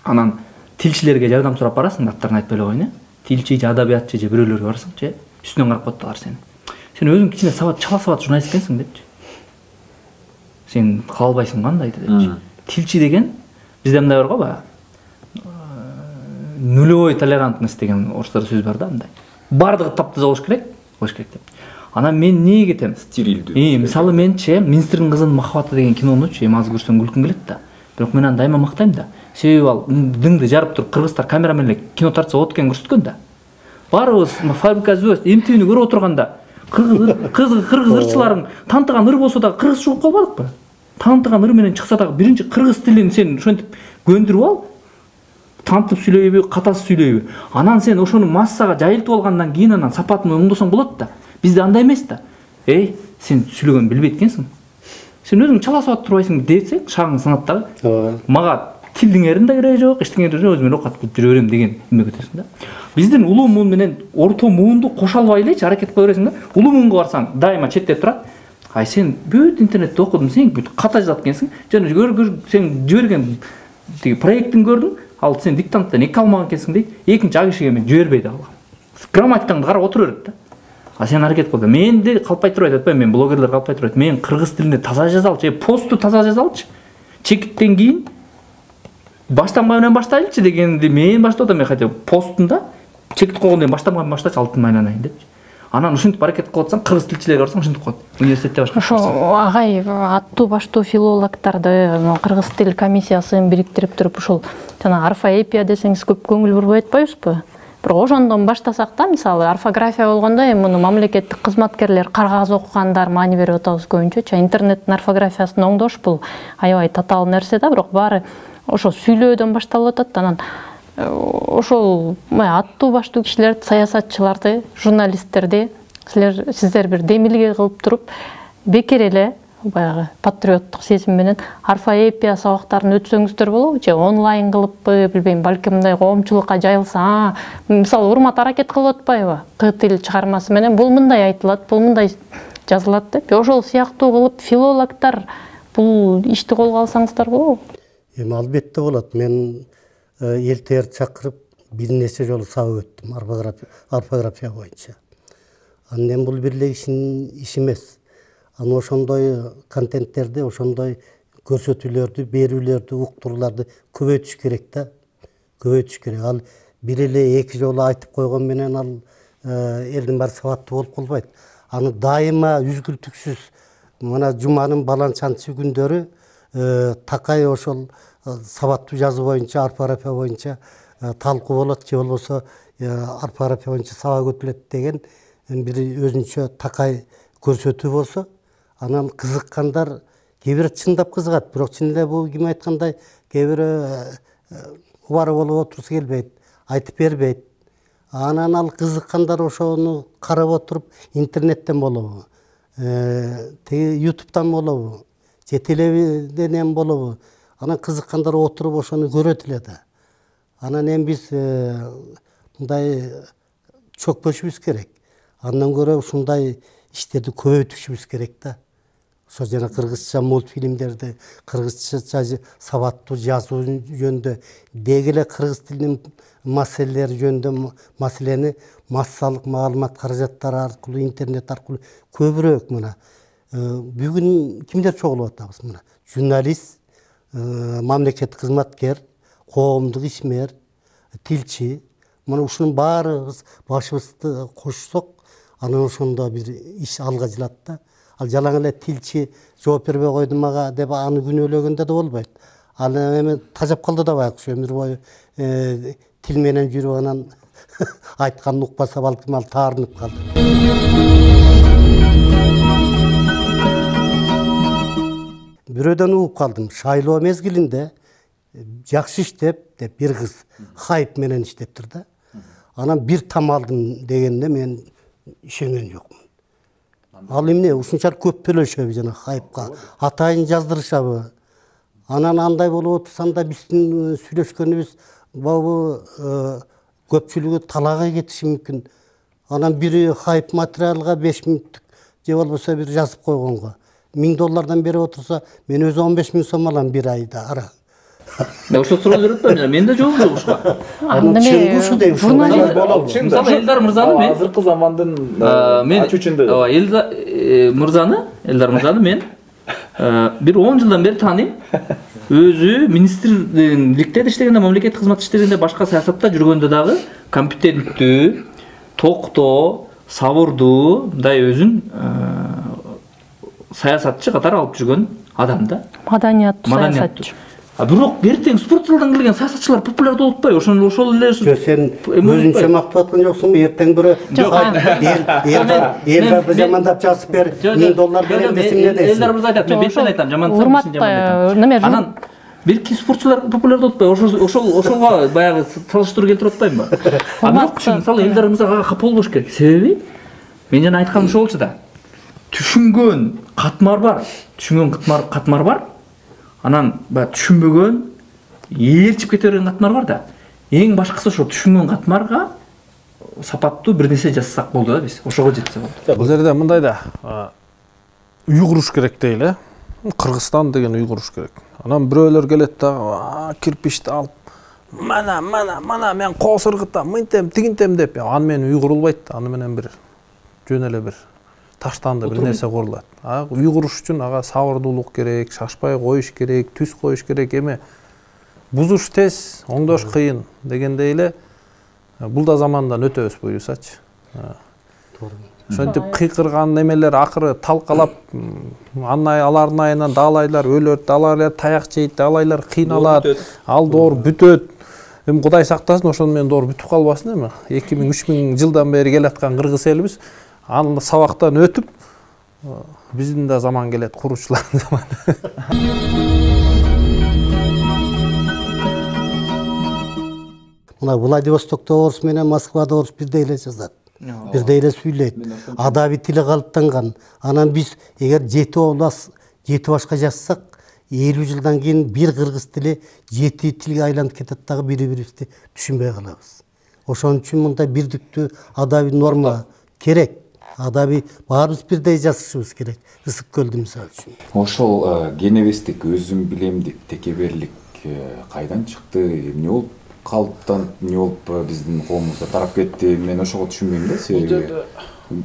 анан тилчилерге жардам сурап барасың, аттарын айтпай эле коеюн, тилчи же адабиятчы же бирөөлөргө барсаң, үстүнөн карап коет алар сени. Сен өзүң кичине сабат, чала сабат журналист экенсиң депчи. Сен кала албайсың кандайды депчи. Тилчи деген бизде мындай бар го баягы нулевой толерантность деген орустарда сөз бар да, мындай. Бардыгы таптаза болуш керек деп. Анан мен эмнеге кетем? Стерилдүү. Мисалы менчи Министрдин кызынын махабаты деген кинонучу эми азыр көрсөң күлкүм келет да. Бирок мен аны дайыма мактайм да. Себеби ал дыңды жарып туруп кыргыздар камера менен эле кино тартса болот экенин көрсөткөн да. Баарыбыз Фабрика звезд МТВни көрүп отурганда кыргыз ырчыларын тантыган ыр болсо дагы кыргыз чыгып калбадыкпы? Тантыган ыр менен чыкса дагы биринчи кыргыз тилин сен ошентип көндүрүп ал. Тантып сүйлөйбү, катасы сүйлөйбү. Анан сен ошону массага жайылтып алгандан кийин анан сапатын оңдосоң болот да. Бизде андай эмес да. Сен сүйлөгөнү билбейт экенсиң. Сен өзүң чала сабат турбайсың десең, шагың санаттагы. Мага тилдин эрин да кереги жок, эчтеңе да жок, өзүм эле окат кылып жүрө берем деген эме кетесиң да. Биздин улуу муун менен орто муунду кошо албай элечи аракет кыла бересиң да. Улуу муунга барсаң, дайыма четте турат. Сен бүт интернетте окудуң, сен бүт ката жазат экенсиң. Жана сен жиберген тиги проекттин көрдүң. Ал сен диктанттан 2 алмаган экенсиң дейт. Экинчи кишиге мен жибербейт ал. Грамматикаңды карап отура берет да. Сен аракет кыл да. Мен де калпай турбайт атпайм, мен блогерлер калпай турбайт. Мен кыргыз тилинде таза жазалчы, постту таза жазалчы. Чекиттен кийин баштанма менен баштайлычы дегенди мен баштап атам, хотя посттунда чекит койгондон кийин баштанма менен баштачы, алтын айланайын депчи. Анан ушинтип аракет кылып атсаң, кыргыз тилчилерге барсаң ушинтип коет. Университетте башка. Ошо агай аттуу баштуу филологдорду кыргыз тил комиссиясын бириктирип туруп ушул жана орфоэпия десеңиз көп көңүл бурбай атпайбызбы? Бирок ошондон баштасак да, мисалы орфография болгондо эми муну мамлекеттик кызматкерлер, кагаз окугандар маани берип атабыз көбүнчөчү. Интернеттин орфографиясын оңдош бул аябай татаал нерсе да, бирок баары ошо сүйлөөдөн башталып атат. Анан ошол аттуу баштуу кишилерди, саясатчыларды, журналисттерди сиздер бир демилге кылып туруп, бекер эле баягы патриоттук сезим менен орфоэпия сабактарын өтсөңүздөр болобу же онлайн кылыппы, билбейм, балким мындай коомчулукка жайылса, мисалы Урмат аракет кылып атпайбы? К тил чыгармасы менен бул мындай айтылат, бул мындай жазылат деп. Ошол сыяктуу кылып филологдор бул ишти колго алсаңыздар болобу? Эми албетте болот. Мен элтер чакырып бир нече жолу сабак өттүм орфография боюнча. Анан бул бир эле кишинин иши эмес. Аны ошондой контенттерди, ошондой көрсөтүүлөрдү, берүүлөрдү, уктурууларды көбөйтүш керек да. Көбөйтүш керек. Ал бир эле 2 жолу айтып койгон менен ал элдин баары сабаттуу болуп калбайт. Аны дайыма үзгүлтүксүз мына жуманын баланчанчы күндөрү такай ошол сабаттуу жазуу боюнча, орфография боюнча талкуу болот, же болбосо орфография боюнча сабак өтүлөт деген бир өзүнчө такай көрсөтүү болсо, анан кызыккандар кээ бир чындап кызыгат, бирок чын эле бул ким айткандай кээ бир убары болуп отурса келбейт, айтып бербейт. Анан ал кызыккандар ошону карап отуруп интернеттен болобу, тиги ютубтан болобу, же телевидениеден болобу, анан кызыккандар отуруп ошону көрөт эле да. Анан эми биз мындай чөкпөшүбүз керек. Андан көрө ушундай иштерди көбөйтүшүбүз керек да. Ошо жана кыргызча мультфильмдерди, кыргызча сабаттуу жазуу жөнүндө, деги эле кыргыз тилинин маселелери жөнүндө маселени массалык маалымат каражаттары аркылуу, интернет аркылуу көбүрөөк мына бүгүн кимдер чогулуп атабыз мына? Журналист, мамлекеттик кызматкер, коомдук ишмер, тилчи. Мына ушунун баарыбыз башыбызды кошсок, анан ошондо бир иш алга жылат да. Ал жалаң эле тилчи жооп бербей койду мага деп аны күнөөлөгөндө да болбойт. Ал эми тажап калды да байкуш өмүр бою тил менен жүрүп анан айтканын укпаса балким ал таарынып калды. Бирөөдөн угуп калдым. Шайлоо мезгилинде жакшы иштеп деп бир кыз хайп менен иштептир да. Анан бир там алдым дегенде мен ишенген жокмун. Ал эмне ушунчалык көп төлөшөбү жана хайпка? Атайын жаздырышабы? Анан андай болуп отурсам да биздин сүйлөшкөнүбүз бабы көпчүлүгү талаага кетиши мүмкүн. Анан бири хайп материалга 5 мүнөттүк же болбосо бир жазып койгонго $1000 берип отурса, мен өзү 15 000 сом алам бир айда ара. Ошо суроо берип атпаймынбы? Менде жок ушуга. Журналист Мисалы Элдар мырзаны мен азыркы замандын ачуучунду Элдар мырзаны мен бир 10 жылдан бери тааныйм. Өзү министрликте иштегенде, мамлекеттик кызмат иштегенде, башка саясатта жүргөндө дагы компетенттүү, токтоо, сабырдуу, мындай өзүн саясатчы катары алып жүргөн адам да. маданияттуу саясатчы. Бирок эртең спорт залдан келген саясатчылар популярдуу болуп атпайбы? Ошол эле Сен өзүнчө мактап аткан жоксуңбу? Эртең бирөө элдарды жамандап жазып бер, $1000 берем десең эмне дейсиң? Элдар мырза айтат, мен бетпен айтам, жамандасам, Урматтуу неме анан бирки спортчулар популярдуу болуп атпайбы? Ошого баягы салыштыруу келтирип атпаймынбы? Бирок мисалы Элдар мырзага капа болбош керек. Себеби мен жана айтканым ошол болчу да. Түшүнгөн катмар бар. Анан баягы түшүнбөгөн, ээрчип кете берген катмар бар да. Эң башкысы ошо түшүнгөн катмарга сапаттуу бир нерсе жазсак болду да биз. Ошого жетсе болду. Бул жерде мындай да үй куруш керек дейли. Кыргызстан деген үй куруш керек. Анан бирөөлөр келет да, кирпичти алып, мана мен коос ыргытам, мынтем, тигинтем деп. Аны менен үй курулбайт. Аны менен бир жөн эле бир таштанды бир нерсе курулат. Үй куруш үчүн ага сабырдуулук керек, шашпай коюш керек, түз коюш керек. Эми бузуш тез, оңдош кыйын дегендей эле бул да замандан өтөбүз буюрсачы. Ошентип кыйкырган немелер акыры талкалап, алардын айынан даалайлар өлөт, даалайлар таяк жейт, даалайлар кыйналат, ал доор бүтөт. Эми Кудай сактасын, ошону менен доор бүтүп калбасын эми. 2000-3000 жылдан бери келаткан кыргыз элибиз аны сабактан өтүп, биздин да заман келет, куручулардын заманы. Мына Владивостокто орус менен Москвада орус бирдей эле жазат. Бирдей эле сүйлөйт. Адабий тили калыптанган. Анан биз эгер 7 башка жазсак, 50 жылдан кийин бир кыргыз тили 7 тилге айланып кетет дагы бири-бирибизди түшүнбөй калабыз. Ошон үчүн мындай бирдиктүү адабий норма керек. Адабий баарыбыз бирдей жазышыбыз керек. Ысык көлдү мисалы үчүн. Ошол геневистик, өзүм билемдик, текеберлик кайдан чыкты? Эмне болуп калыптанып, эмне болуп биздин коомубузда тарап кетти? Мен ошого түшүнбөйм да, себеби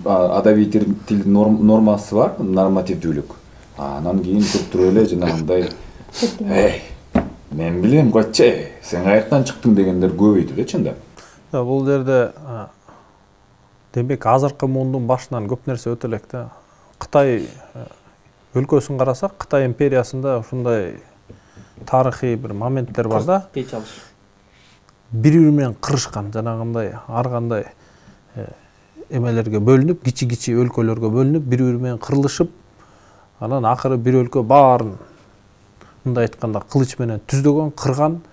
адабий тил нормасы бар, нормативдүүлүк. Анан кийин туруп эле жанагындай мен билем койчу, сен каяктан чыктың дегендер көбөйдү да чында. Бул жерде демек азыркы мундун башынан көп нерсе өтө элек да. Кытай өлкөсүн карасак, Кытай империясында ушундай тарыхый бир моменттер бар да. Бири-бири менен кырышкан, жанагындай ар кандай эмелерге бөлүнүп, кичи-кичи өлкөлөргө бөлүнүп, бири-бири менен кырылышып, анан акыры бир өлкө баарын мындай айтканда кылыч менен түздөгөн, кырган.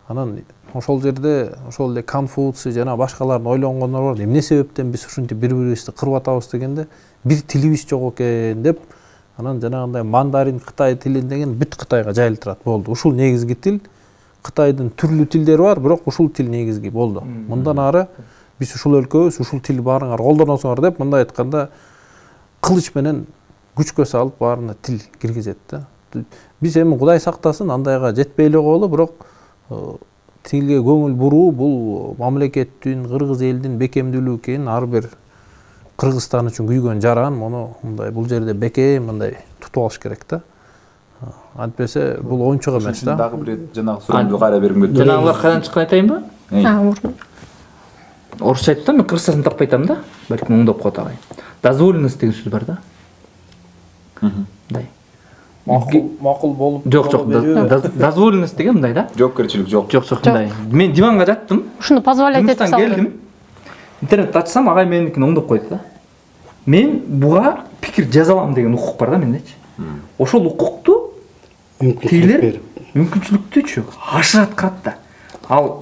Анан ошол жерде ошол эле Конфуций жана башкалардын ойлонгондору бар. Эмне себептен биз ушинтип бири-бирибизди кырып атабыз дегенде, бир тилибиз жок экен деп, анан жанагындай мандарин Кытай тили деген бүт Кытайга жайылып турат болду. Ушул негизги тил. Кытайдын түрлүү тилдери бар, бирок ушул тил негизги болду. Мындан ары биз ушул өлкөбүз, ушул тилди баарыңар колдоносуңар деп, мындай айтканда кылыч менен күчкө салып баарына тил киргизет да. Биз эми Кудай сактасын андайга жетпей эле коелу, бирок тилге көңүл буруу бул мамлекеттин, кыргыз элдин бекемдүүлүгү экенин ар бир Кыргызстан үчүн күйгөн жаран, муну мындай бул жерде бекем мындай тутуп алыш керек да. Антпесе бул оюнчук эмес да. Дагы бир жанагы суроону кайра бергим келди. Жанагылар кайдан чыккан айтайынбы? Орусча айттым, мен кыргызчасын таппай айтам да. Балким оңдоп коет агай. Дозволенность деген сөз бар да. Мындай. Макул болуп. Жок, дозволенность деген мындай да. Жоопкерчилик жок. Жок, мындай. Мен диванга жаттым. Ушуну позволять этип салдым. Келдим. Интернет ачсам, агай меникин оңдоп койду да. Мен буга пикир жаза алам деген укук бар да мендечи. Ошол укукту тилер мүмкүнчүлүктүүчү ашыраткат да. Ал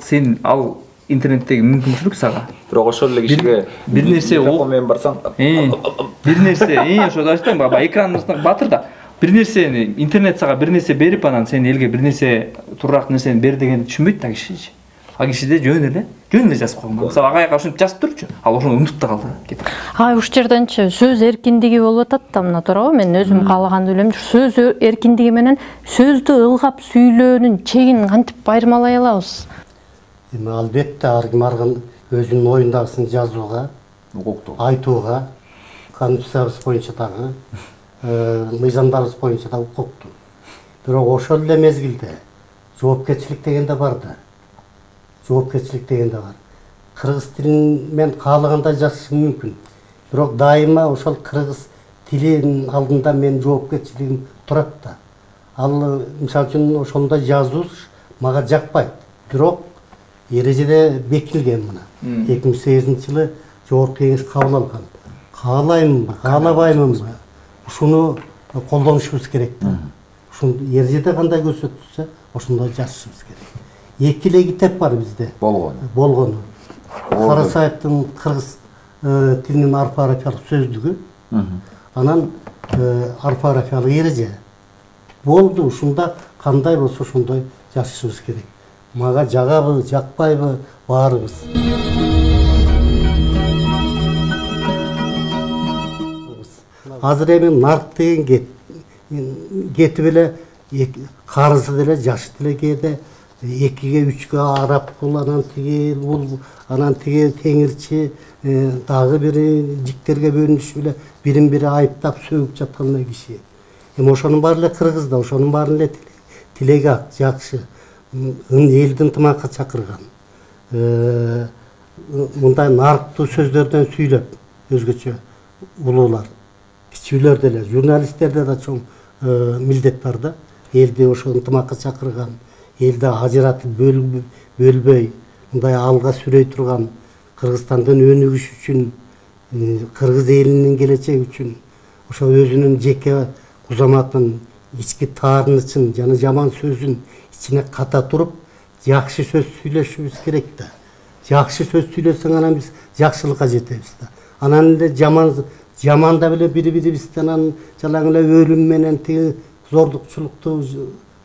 интернеттеги мүмкүнчүлүк сага. Бирок ошол эле кишиге бир нерсе менен барсаң, бир нерсе, ошо айтпайм, баягы экрандын астына батыр да. бир нерсени интернет сага бир нерсе берип анан сен элге бир нерсе туураак нерсени бер дегенди түшүнбөйт да кишичи. А кишиде жөн эле жазып койгон. Мисалы агайга ушинтип жазып турчу. Ал ошону унутуп да калды. Ушул жерденчи сөз эркиндиги болуп атат да мына туурабы? Мен өзүм каалаганды билем. Сөз эркиндиги менен сөздү ылгап сүйлөөнүн чегин кантип айырмалай алабыз? Эми албетте ар ким өзүнүн оюндагысын жазууга, айтууга, конституциябыз боюнча дагы, мыйзамдарыбыз боюнча да укуктуу. Бирок ошол эле мезгилде жоопкерчилик деген да бар да. Жоопкерчилик деген да бар. Кыргыз тилин мен каалагандай жазышым мүмкүн. Бирок дайыма ошол кыргыз тилинин алдында мен жоопкерчилигим турат да. Ал мисалы үчүн ошондой жазуу мага жакпайт. Бирок эрежеде бекилген мына. 2008-жылы жогорку кеңеш кабыл алган. Каалаймынбы, каалабаймынбы? Ушуну колдонушубуз керек да. Ушун эрежеде кандай көрсөтүлсө, ошондой жазышыбыз керек. Эки эле китеп бар бизде. Болгону. Карасаевдин кыргыз тилинин орфографиялык сөздүгү. Анан орфографиялык эреже. Болду, ушунда кандай болсо ошондой жазышыбыз керек. Мага жагабы, жакпайбы, баарыбыз. Азыр эми нарк деген кетип эле карызы деле, жашы деле кээде 2-ге 3-ге арап бул, анан тиги бул, анан тиги теңирчи дагы бири жиктерге бөлүнүшүп эле бирин-бири айыптап сөгүп жаткан киши. Эми ошонун баары эле кыргызда, ошонун баары эле тилеги ак, жакшы. Элди ынтымакка чакырган. Мындай нарктуу сөздөрдөн сүйлөп, өзгөчө улуулар, кичүүлөр деле, журналисттерде да чоң милдет бар да. Элди ошо ынтымакка чакырган, элди ажыратып бөлбөй, мындай алга сүрөй турган, Кыргызстандын өнүгүшү үчүн, кыргыз элинин келечеги үчүн, ошо өзүнүн жеке кузаматын, ички таарынычын жана жаман сөзүн ичине ката туруп, жакшы сөз сүйлөшүбүз керек да. Жакшы сөз сүйлөсөң анан биз жакшылыкка жетебиз да. Анан эле жаманда беле бири-бирибизди анан жалаң эле өлүм менен тиги зордукчулукту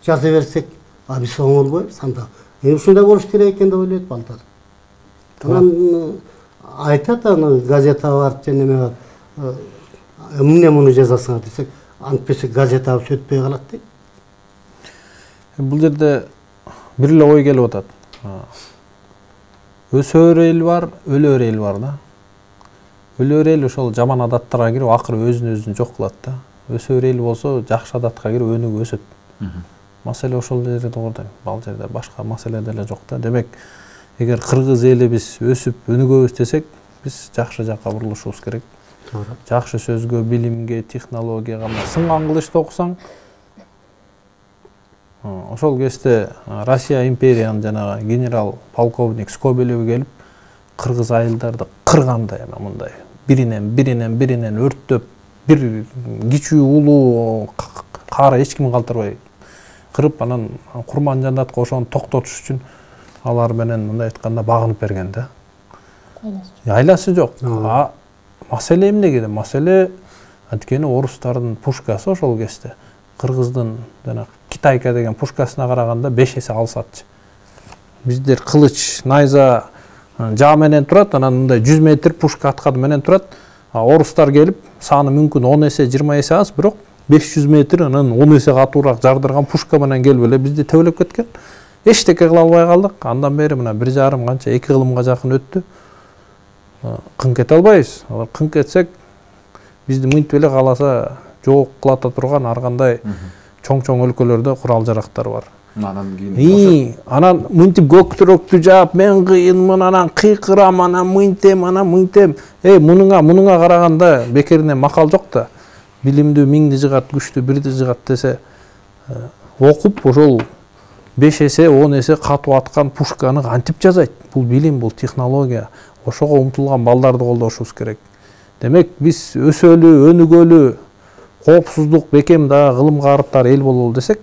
жаза берсек, биз оңолбойбуз анда. Ушундай болуш керек экен деп ойлойт балдар. Анан айтат аны газетага барып же неме эмне муну жазасыңар десек, антпесе газетабыз өтпөй калат дейт. Бул жерде бир эле ой келип атат. Өсөр эл бар, өлөр эл бар да. Өлөр эл ошол жаман адаттарга кирип, акыры өзүн жок кылат да. Өсөр эл болсо жакшы адатка кирип, өнүгүп өсөт. Маселе ошол жерде турган. Бал жерде башка маселе деле жок да. Демек, эгер кыргыз эли биз өсүп өнүгөбүз десек, биз жакшы жакка бурулушубуз керек. Жакшы сөзгө, билимге, технологияга, сынган кылычты окусаң, ошол кезде Россия империянын жанагы генерал полковник Скобелев келип, кыргыз айылдарды кыргандай, мындай биринен өрттөп, бир кичүү улуу каара эч ким калтырбай кырып, анан Курманжандатка ошону токтотуш үчүн алар менен мындай айтканда багынып берген да. Айласы жок. Маселе эмнеге? Маселе анткени орустардын пушкасы ошол кезде кыргыздын жана Китайка деген пушкасына караганда 5 эсе алсатчы. Биздер кылыч, найза, жаа менен турат, анан мындай 100 метр пушка аткады менен турат. Орустар келип, саны мүмкүн 10 эсе, 20 эсе аз, бирок 500 метр анан 10 эсе катуураак жардырган пушка менен келип эле бизди төбөлөп кеткен. Эчтеке кыла албай калдык. Андан бери мына 1,5 канча 2 кылымга жакын өттү. Кыңк эте албайбыз. Кыңк этсек, бизди мынтип эле кааласа жок кылата турган ар кандай чоң-чоң өлкөлөрдө курал жарактар бар. Анан мынтип көктүрөктү жаап, мен кыйынмын, анан кыйкырам, анан мынтем. Мунуңа караганда бекеринен макал жок да. Билимдүү миңди жыгат, күчтүү бирди жыгат десе, окуп ошол 5 эсе, 10 эсе катуу аткан пушканы кантип жазайт? Бул билим, бул технология. Ошого умтулган балдарды колдошубуз керек. Демек, биз өсөлү, өнүгөлү, коопсуздук, бекем да кылым карыптар эл бололу десек,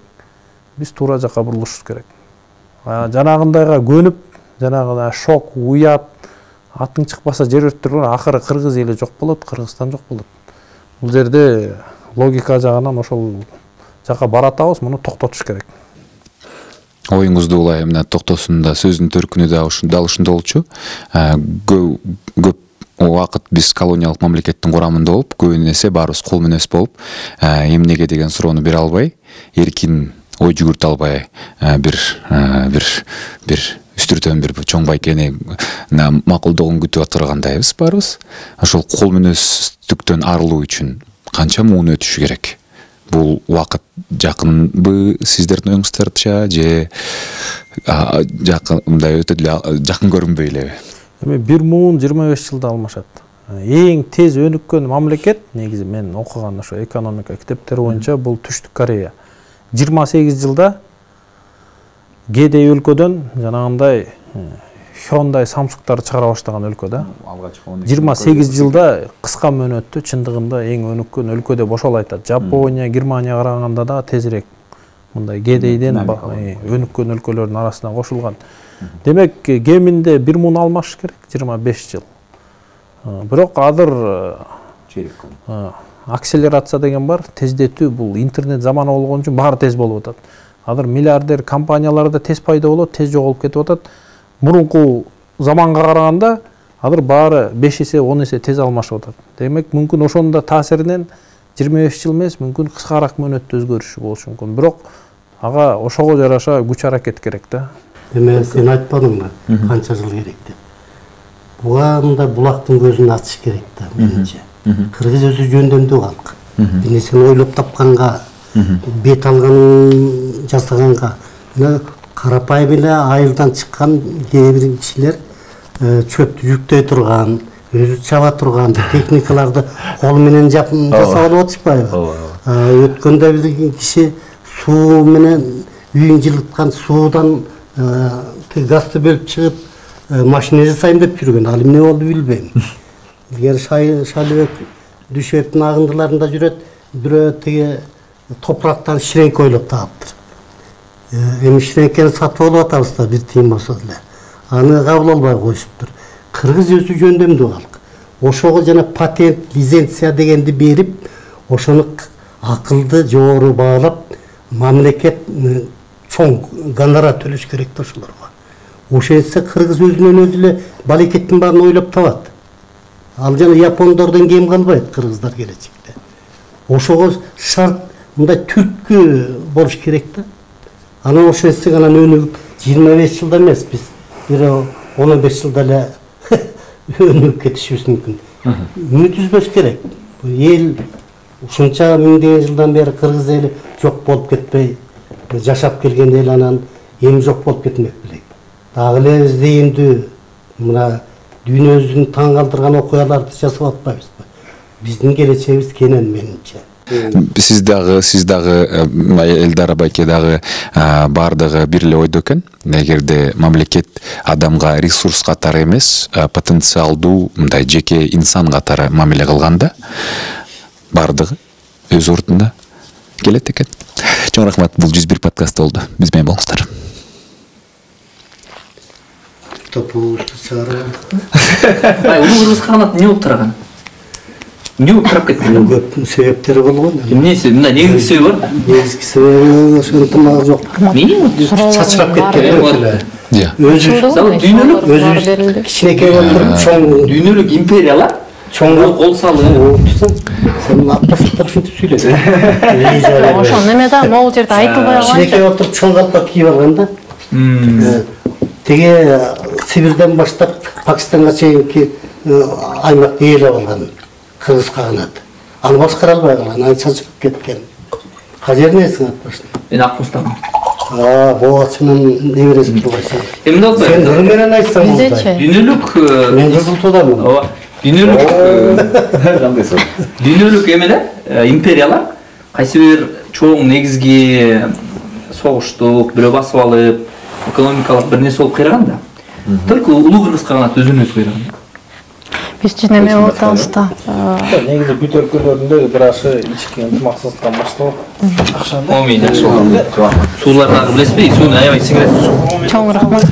биз туура жакка бурулушубуз керек. Жанагындайга көнүп, жанагы шок, уят, атың чыкпаса жер өрттүргөн акыры кыргыз эли жок болот, Кыргызстан жок болот. Бул жерде логика жагынан ошол жака баратабыз, муну токтотуш керек. Оюңузду улай мына токтосун да сөздүн төркүнү да ушунда болчу. Көп убакыт биз колониялык мамлекеттин курамында болуп, көбүн эсе баарыбыз кол менен болуп, эмнеге деген суроону бере албай, эркин ой жүгүртө албай, бир үстүртөн бир чоң байкени макулдугун күтүп отургандайбыз баарыбыз. Ошол кол менөздүктөн арылуу үчүн канча муун өтүшү керек? Бул убакыт жакынбы сиздердин оюңуздарча же мындай өтө деле жакын көрүнбөй элеби? Эми 1,25 жылда алмашат. Эң тез өнүккөн мамлекет, негизи мен окуган ошо экономика китептери боюнча бул Түштүк Корея. 28 жылда кедей өлкөдөн жанагындай Hyundai, Samsung'тарды чыгара баштаган өлкө да. 28 жылда кыска мөөнөттө чындыгында эң өнүккөн өлкө деп ошол айтат. Жапония, Германия караганда да тезирээк мындай кедейден өнүккөн өлкөлөрдүн арасына кошулган. Демек, кеминде 1 муун алмаш керек 25 жыл. Бирок азыр акселерация деген бар, тездетүү, бул интернет заманы болгон үчүн баары тез болуп атат. Азыр миллиардер компаниялар да тез пайда болот, тез жоголуп кетип атат. Мурунку заманга караганда азыр баары 5 эсе, 10 эсе тез алмашып атат. Демек, мүмкүн ошонун да таасиринен 25 жыл эмес, мүмкүн кыскараак мөөнөттө өзгөрүшү болушу мүмкүн. Бирок ага ошого жараша күч аракет керек да. Эми сен айтпадыңбы, канча жыл керек деп. Буга мындай булактын көзүн ачыш керек да, менимче. Кыргыз өзү жөндөмдүү калк. Эми сен ойлоп тапканга, бет алган жасаганга, карапайым эле айылдан чыккан кээ бир кишилер чөптү жүктөй турган, өзү чаба турган техникаларды кол менен жасап алып атышпайбы? Өткөндө бир киши суу менен үйүн жылыткан суудан газды бөлүп чыгып машина жасайм деп жүргөн. Ал эмне болду билбейм. Эгер Шалыбек Дүйшөбүктүн агындыларында жүрөт, бирөө тиги топурактан ширеңке ойлоп таптыр. Эми ширеңкени сатып алып атабыз да, бир тыйын болсо деле. Аны кабыл албай коюшуптур. Кыргыз өзү жөндөмдүү калк. Ошого жана патент, лицензия дегенди берип, ошону акылды жогору баалап, мамлекет чоң гонорар төлөш керек да ошолорго. Ошентсе кыргыз өзүнөн өзү эле балекеттин баарын ойлоп табат. Ал жана япондордон кем калбайт кыргыздар келечекте. Ошого шарт мындай түрткү болуш керек да. Анан ошентсек анан өнүгүп 25 жылда эмес, биз бир 15 жылда эле өнүгүп кетишибиз мүмкүн. Үмүт үзбөш керек. Эл ушунча миңдеген жылдан бери кыргыз эли жок болуп кетпей жашап келген эл анан эми жок болуп кетмек белек. Дагы эле издейиндүү мына дүйнөбүздүн таң калтырган окуяларды жасап атпайбызбы? Биздин келечегибиз кенен менимче. Сиз дагы Элдара байке дагы бардыгы бир эле ойдо экен. Эгерде мамлекет адамга ресурс катары эмес, потенциалдуу мындай жеке инсан катары мамиле кылганда, бардыгы өз ордунда келет экен. Чоң рахмат, бул 101 подкаст болду. Биз менен болуңуздар. Улуу кыргыз кагынат эмне болуп турган? Эмне болуп турап кеткен? Көп себептери болгон. Эмнеси? Мындай негизги себеби бар? Негизги себеби ошо ынтымак жок. Чачырап кеткен. Дүйнөлүк өзүбүз кичинекей болуп чоң дүйнөлүк империялар чоң кол салып сен аптасыптар ушинтип сүйлөйсүң. Ошо неме да, могул жерде айтылбай калган. Кичинекей отуруп чоң калпак кийип алган да. Теге Сибирден баштап Пакистанга чейинки аймакты ээлеп алган кыргыз кагынат. Аны башкара албай калган, аны чачырып кеткен. Кажернесиң атпашты. Мен Акмустамын. Боочунун небереси турбайсың. Эмне болду? Сен ыры менен айтсаң болду. Дүйнөлүк Мен кызыл туудамын. ооба. Дүйнөлүк эмелер, империялар кайсы бир чоң негизги согуштук, бирөө басып алып, экономикалык бир нерсе болуп кыйраган да. Только улуу кыргыз кагынат өзүн өзү кыйраган. Биз неме болуп атабыз да. Негизи бүт өлкөлөрүндө бир ашы ички ынтымаксыздыктан башталып, Омин, ошол. Суулар дагы билесизби? Сууну аябай сиңирет. Чоң рахмат.